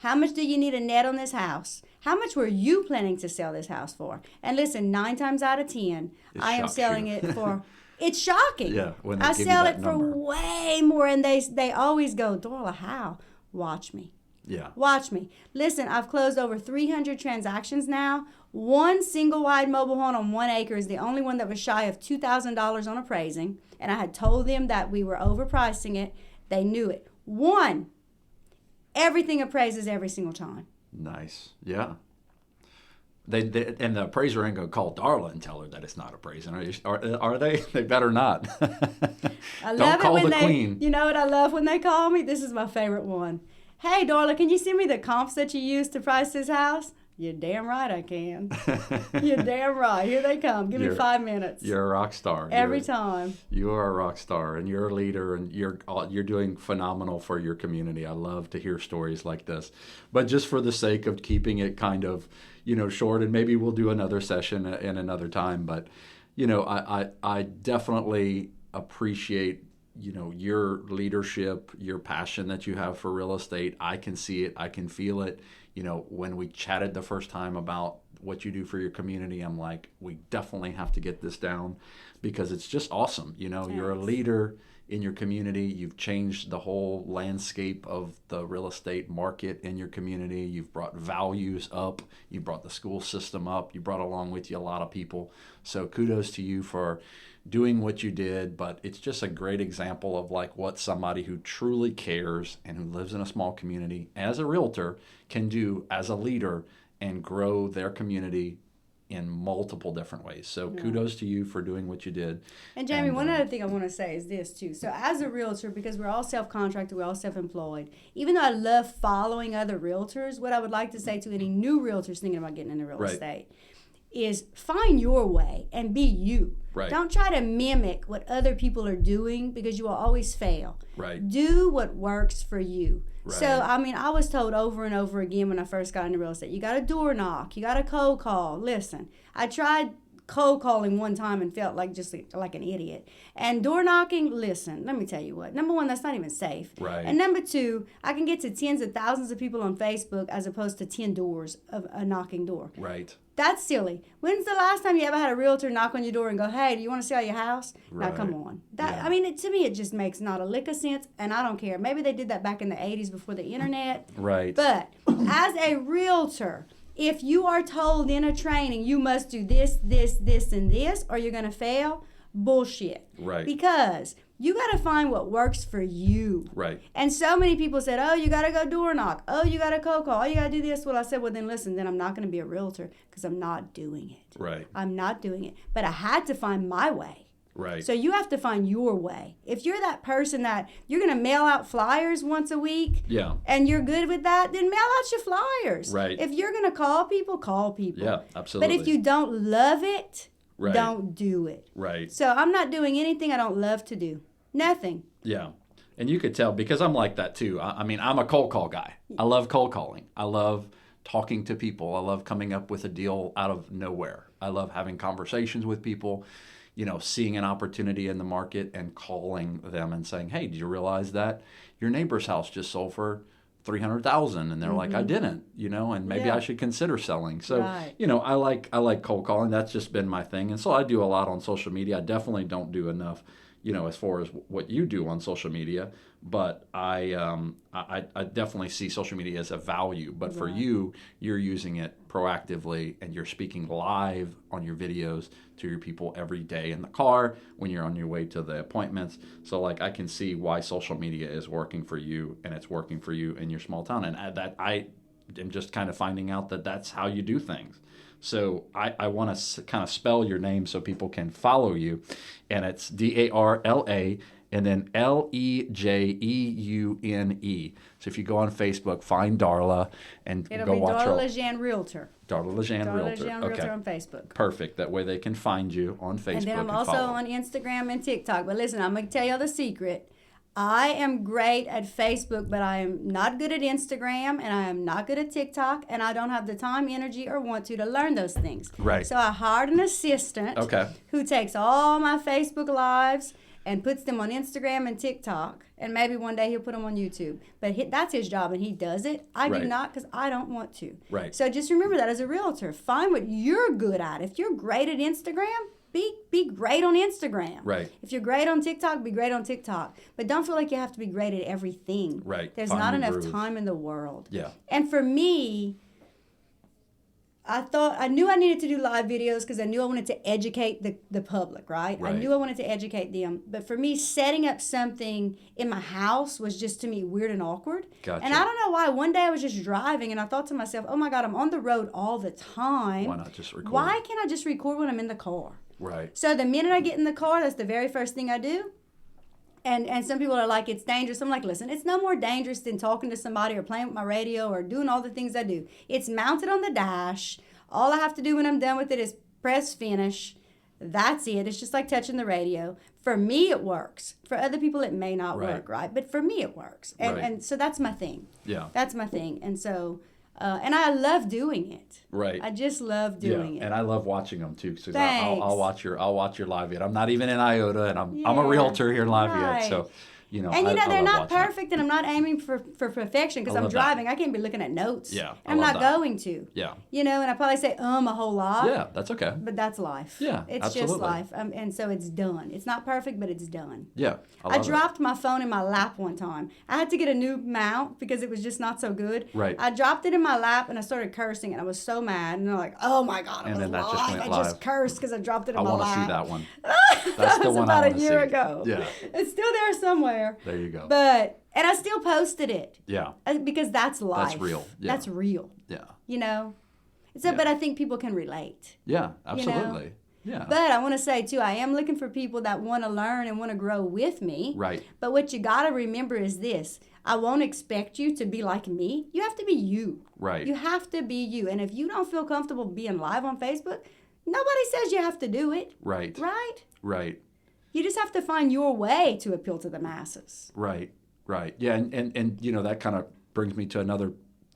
How much do you need a net on this house? How much were you planning to sell this house for? And listen, 9 times out of 10, I am selling it for... It's shocking. Yeah, when they I give you sell that it for number. way more, and they always go, Darla, how? Watch me. Yeah. Watch me. Listen, I've closed over 300 transactions now. One single wide mobile home on 1 acre is the only one that was shy of $2,000 on appraising. And I had told them that we were overpricing it. They knew it. One, everything appraises every single time. Nice. Yeah. They and the appraiser ain't gonna call Darla and tell her that it's not appraising. Are they? They better not. I love Don't call it when the queen. You know what I love when they call me? This is my favorite one. Hey, Darla, can you send me the comps that you used to price this house? You're damn right I can. You're damn right. Here they come. Give me 5 minutes. You're a rock star. Every time. You are a rock star, and you're a leader, and you're doing phenomenal for your community. I love to hear stories like this. But just for the sake of keeping it kind of, short, and maybe we'll do another session in another time. But, I definitely appreciate, your leadership, your passion that you have for real estate. I can see it. I can feel it. When we chatted the first time about what you do for your community, I'm like, we definitely have to get this down because it's just awesome. You're a leader in your community. You've changed the whole landscape of the real estate market in your community. You've brought values up. You brought the school system up. You brought along with you a lot of people. So kudos to you for doing what you did, but it's just a great example of like what somebody who truly cares and who lives in a small community as a realtor can do as a leader and grow their community in multiple different ways. So kudos to you for doing what you did. And Jamie, one other thing I want to say is this too. So as a realtor, because we're all self-contracted, we're all self-employed, even though I love following other realtors, what I would like to say to any new realtors thinking about getting into real estate is find your way and be you. Right. Don't try to mimic what other people are doing because you will always fail. Right. Do what works for you. Right. So, I was told over and over again when I first got into real estate, you got to door knock, you got to cold call. Listen, I tried cold calling one time and felt like just like an idiot. And door knocking, listen, let me tell you what. Number one, that's not even safe. Right. And number two, I can get to tens of thousands of people on Facebook as opposed to 10 doors of a knocking door. Right. That's silly. When's the last time you ever had a realtor knock on your door and go, hey, do you want to sell your house? Right. Now, come on. That Yeah. I mean, to me, it just makes not a lick of sense, and I don't care. Maybe they did that back in the 80s before the internet. Right. But as a realtor, if you are told in a training you must do this, this, this, and this, or you're going to fail, bullshit. Right. Because you got to find what works for you. Right. And so many people said, oh, you got to go door knock. Oh, you got to cold call. Oh, you got to do this. Well, I said, well, then listen, then I'm not going to be a realtor because I'm not doing it. Right. I'm not doing it. But I had to find my way. Right. So you have to find your way. If you're that person that you're going to mail out flyers once a week, Yeah. and you're good with that, then mail out your flyers. Right. If you're going to call people, call people. Yeah, absolutely. But if you don't love it, Right. don't do it. Right. So I'm not doing anything I don't love to do. Nothing. Yeah. And you could tell because I'm like that too. I mean, I'm a cold call guy. I love cold calling. I love talking to people. I love coming up with a deal out of nowhere. I love having conversations with people, seeing an opportunity in the market and calling them and saying, hey, did you realize that your neighbor's house just sold for $300,000? And they're like, I didn't, and maybe I should consider selling. So, Right. I like cold calling. That's just been my thing. And so I do a lot on social media. I definitely don't do enough, as far as what you do on social media. But I definitely see social media as a value. But for you, you're using it proactively and you're speaking live on your videos to your people every day in the car when you're on your way to the appointments. So I can see why social media is working for you, and it's working for you in your small town. And I am just kind of finding out that that's how you do things. So I want to kind of spell your name so people can follow you. And it's Darla and then Lejeune. So if you go on Facebook, find Darla and It'll go be watch Darla her. Lejeune Realtor. Darla Lejeune Darla Realtor. Lejeune Realtor on Facebook. Perfect. That way they can find you on Facebook. And then I'm also follow. on Instagram and TikTok. But listen, I'm going to tell you the secret. I am great at Facebook, but I am not good at Instagram, and I am not good at TikTok, and I don't have the time, energy, or want to learn those things. Right. So I hired an assistant who takes all my Facebook Lives and puts them on Instagram and TikTok, and maybe one day he'll put them on YouTube. But that's his job, and he does it. I do not because I don't want to. Right. So just remember that as a realtor. Find what you're good at. If you're great at Instagram, be great on Instagram. Right. If you're great on TikTok, be great on TikTok. But don't feel like you have to be great at everything. Right. There's Find not your enough groove. time in the world. Yeah. And for me, I knew I needed to do live videos because I knew I wanted to educate the public, right? I knew I wanted to educate them. But for me, setting up something in my house was just, to me, weird and awkward. Gotcha. And I don't know why. One day I was just driving and I thought to myself, oh my God, I'm on the road all the time. Why not just record? Why can't I just record when I'm in the car? Right. So the minute I get in the car, that's the very first thing I do. And some people are like, it's dangerous. I'm like, listen, it's no more dangerous than talking to somebody or playing with my radio or doing all the things I do. It's mounted on the dash. All I have to do when I'm done with it is press finish. That's it. It's just like touching the radio. For me, it works. For other people, it may not work, right? But for me, it works. And so that's my thing. Yeah. That's my thing. And so... and I love doing it. Right. I just love doing it. And I love watching them too. So Thanks. I'll watch your live vid. I'm not even in Iota, and I'm a realtor here in Lafayette. Right. So, And I they're love not watching it. perfect, and I'm not aiming for perfection because I I'm love that. driving. I can't be looking at notes. Yeah, I I'm love not that. going to. Yeah. And I probably say a whole lot. Yeah, that's okay. But that's life. Yeah, It's absolutely. just life. And so it's done. It's not perfect, but it's done. Yeah, I dropped my phone in my lap one time. I had to get a new mount because it was just not so good. Right. I dropped it in my lap and I started cursing and I was so mad. And they're like, oh my God, And I was then that just live. went I live. just cursed because I dropped it in I my want to lap. see that one. That That's the was one I about want a to year see. ago. Yeah. It's still there somewhere. There you go. And I still posted it. Yeah. Because that's life. That's real. Yeah. That's real. Yeah. So, Yeah. but I think people can relate. Yeah, absolutely. Yeah. But I want to say, too, I am looking for people that want to learn and want to grow with me. Right. But what you got to remember is this. I won't expect you to be like me. You have to be you. Right. You have to be you. And if you don't feel comfortable being live on Facebook, nobody says you have to do it. Right. Right? Right. You just have to find your way to appeal to the masses. Right. Right. Yeah. And that kind of brings me to another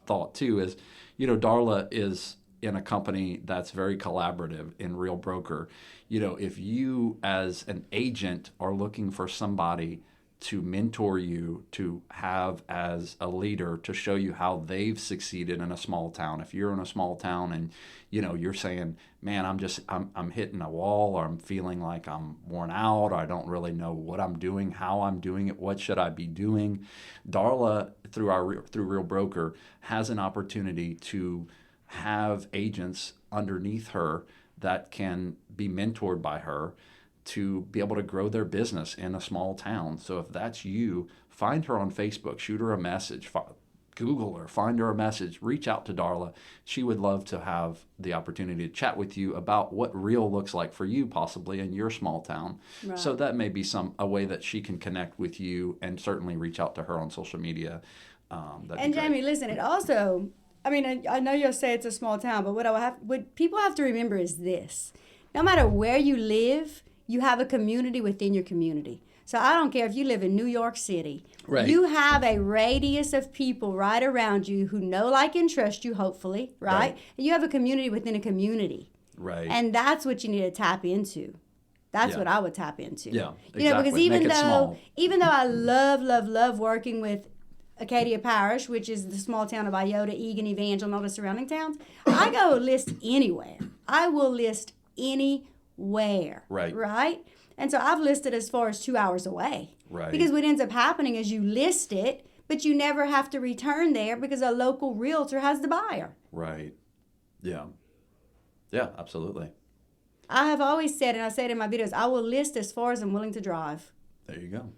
thought too is, Darla is in a company that's very collaborative in Real Broker. If you as an agent are looking for somebody to mentor you, to have as a leader, to show you how they've succeeded in a small town. If you're in a small town and you're saying, man, I'm hitting a wall, or I'm feeling like I'm worn out, or I don't really know what I'm doing, how I'm doing it, what should I be doing? Darla, through Real Broker, has an opportunity to have agents underneath her that can be mentored by her to be able to grow their business in a small town. So if that's you, find her on Facebook, shoot her a message, Google her, find her a message, reach out to Darla. She would love to have the opportunity to chat with you about what real looks like for you, possibly in your small town. Right. So that may be a way that she can connect with you, and certainly reach out to her on social media. And Jamie, listen, it also, I know you'll say it's a small town, but what people have to remember is this: no matter where you live, you have a community within your community. So I don't care if you live in New York City. Right. You have a radius of people right around you who know, like, and trust you, hopefully, right? And you have a community within a community. Right. And that's what you need to tap into. That's what I would tap into. Yeah, exactly. Because even though I love working with Acadia Parish, which is the small town of Iota, Egan, Evangel, and all the surrounding towns, I go list anywhere. I will list anywhere. Right? And so I've listed as far as 2 hours away. Right. Because what ends up happening is you list it, but you never have to return there because a local realtor has the buyer. Right. Yeah. Yeah, absolutely. I have always said, and I say it in my videos, I will list as far as I'm willing to drive. There you go.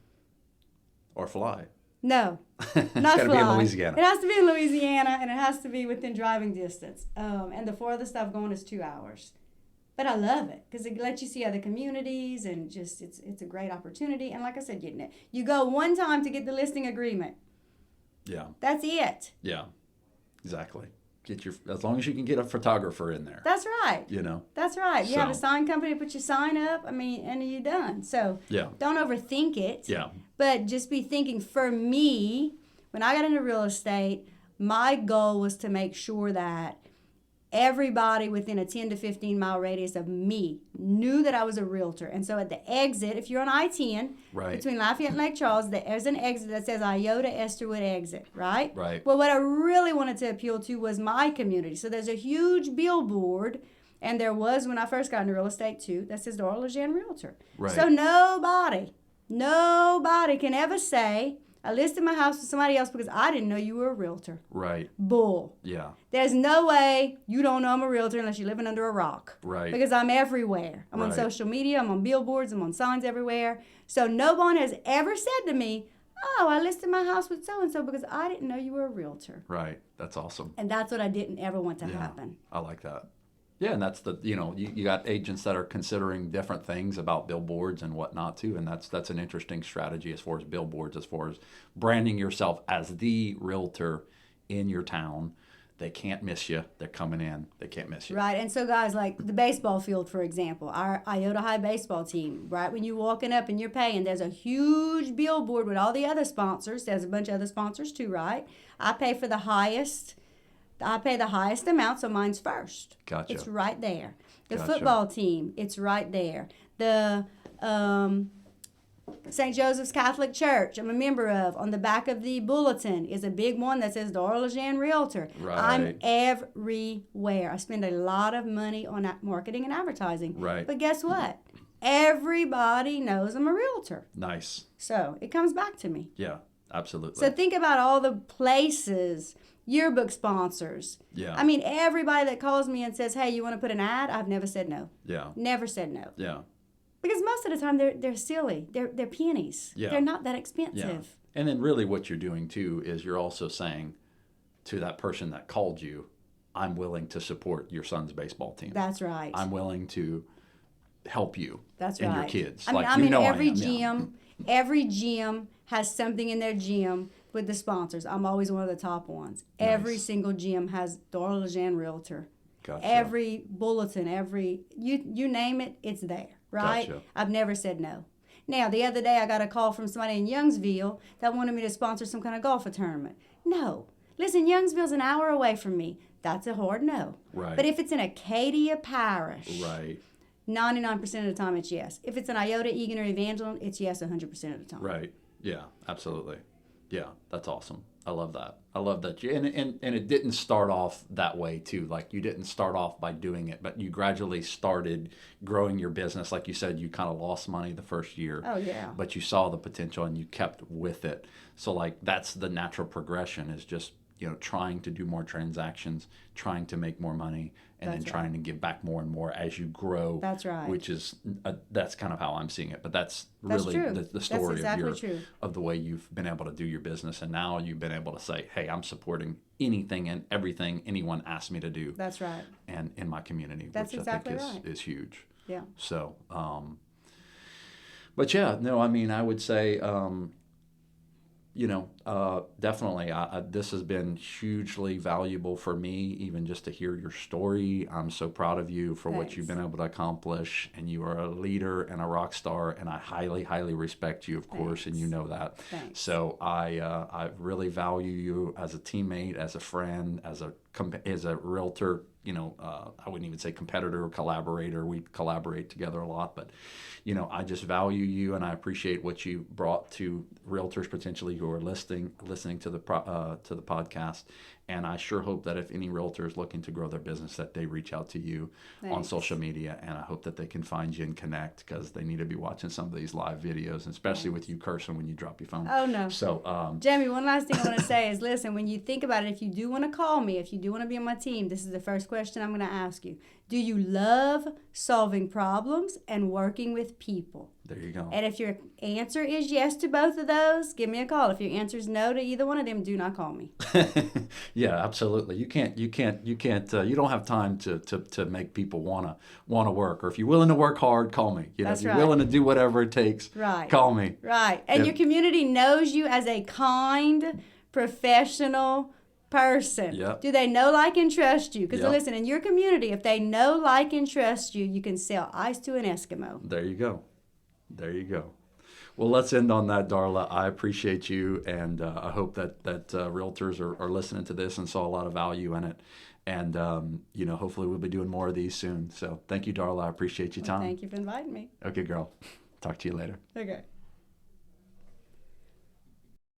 Or fly. No, not it's got to be in Louisiana. It has to be in Louisiana, and it has to be within driving distance. And the farthest stuff going is 2 hours. But I love it because it lets you see other communities, and just it's a great opportunity. And like I said, getting it. You go one time to get the listing agreement. Yeah. That's it. Yeah, exactly. As long as you can get a photographer in there. That's right. That's right. You have a sign company, put your sign up, and you're done. So don't overthink it. Yeah. But just be thinking, for me, when I got into real estate, my goal was to make sure that everybody within a 10 to 15 mile radius of me knew that I was a realtor. And so at the exit, if you're on I-10, between Lafayette and Lake Charles, there's an exit that says Iota Esterwood exit, right? Right. Well, what I really wanted to appeal to was my community. So there's a huge billboard, and there was when I first got into real estate too, that says Darla Lejeune Realtor. Right. So nobody can ever say, I listed my house with somebody else because I didn't know you were a realtor. Right. Bull. Yeah. There's no way you don't know I'm a realtor unless you're living under a rock. Right. Because I'm everywhere. I'm on social media. I'm on billboards. I'm on signs everywhere. So no one has ever said to me, oh, I listed my house with so-and-so because I didn't know you were a realtor. Right. That's awesome. And that's what I didn't ever want to happen. I like that. Yeah, and that's you got agents that are considering different things about billboards and whatnot too, and that's an interesting strategy as far as billboards, as far as branding yourself as the realtor in your town. They can't miss you. They're coming in. They can't miss you. Right, and so guys, like the baseball field, for example, our Iota High baseball team, right when you're walking up and you're paying, there's a huge billboard with all the other sponsors. There's a bunch of other sponsors too, right? I pay the highest amount, so mine's first. Gotcha. It's right there. The football team, it's right there. The St. Joseph's Catholic Church, I'm a member of, on the back of the bulletin is a big one that says Darla Lejeune Realtor. Right. I'm everywhere. I spend a lot of money on marketing and advertising. Right. But guess what? Everybody knows I'm a realtor. Nice. So it comes back to me. Yeah, absolutely. So think about all the places, yearbook sponsors. Yeah. I mean, everybody that calls me and says, hey, you want to put an ad? I've never said no. Yeah. Never said no. Yeah. Because most of the time they're silly. They're pennies. Yeah. They're not that expensive. Yeah. And then really what you're doing too is you're also saying to that person that called you, I'm willing to support your son's baseball team. That's right. I'm willing to help you. That's and right. your kids. I mean, I'm in every gym. Yeah. Every gym has something in their gym with the sponsors. I'm always one of the top ones. Nice. Every single gym has Darla Lejeune Realtor. Gotcha. Every bulletin, you name it, it's there, right? Gotcha. I've never said no. Now, the other day I got a call from somebody in Youngsville that wanted me to sponsor some kind of golf tournament. No. Listen, Youngsville's an hour away from me. that's a hard no. Right. But if it's in Acadia Parish, Right. 99% of the time it's yes. If it's an Iota, Egan, or Evangeline, it's yes 100% of the time. Right. Yeah, absolutely. Yeah, that's awesome. I love that. I love that. And it didn't start off that way too. Like you didn't start off by doing it, but you gradually started growing your business. Like you said, you kind of lost money the first year. Oh, yeah. But you saw the potential and you kept with it. So like that's the natural progression is just, trying to do more transactions, trying to make more money, and then trying to give back more and more as you grow. That's right. Which is, that's kind of how I'm seeing it. But that's really the story of the way you've been able to do your business. And now you've been able to say, hey, I'm supporting anything and everything anyone asks me to do. That's right. And in my community, that's which exactly I think is huge. Yeah. So, but yeah, no, I mean, I would say, definitely, this has been hugely valuable for me, even just to hear your story. I'm so proud of you for what you've been able to accomplish, and you are a leader and a rock star, and I highly, highly respect you, of course, and you know that. Thanks. So I really value you as a teammate, as a friend, as a realtor. I wouldn't even say competitor or collaborator. We collaborate together a lot, but I just value you, and I appreciate what you brought to realtors potentially who are listening to the podcast. And I sure hope that if any realtor is looking to grow their business, that they reach out to you on social media, and I hope that they can find you and connect, because they need to be watching some of these live videos, and especially with you cursing when you drop your phone. Oh, no. So, Jamie, one last thing I want to say is, listen, when you think about it, if you do want to call me, if you do want to be on my team, this is the first question I'm going to ask you. Do you love solving problems and working with people? There you go. And if your answer is yes to both of those, give me a call. If your answer is no to either one of them, do not call me. Yeah, absolutely. You don't have time to make people want to work. Or if you're willing to work hard, call me. That's if you're willing to do whatever it takes, call me. Right. And your community knows you as a kind, professional person. Yep. Do they know, like, and trust you? Because listen, in your community, if they know, like, and trust you, you can sell ice to an Eskimo. There you go. Well, let's end on that, Darla. I appreciate you, and I hope that realtors are listening to this and saw a lot of value in it. And, hopefully we'll be doing more of these soon. So thank you, Darla. I appreciate your time. Thank you for inviting me. Okay, girl. Talk to you later. Okay.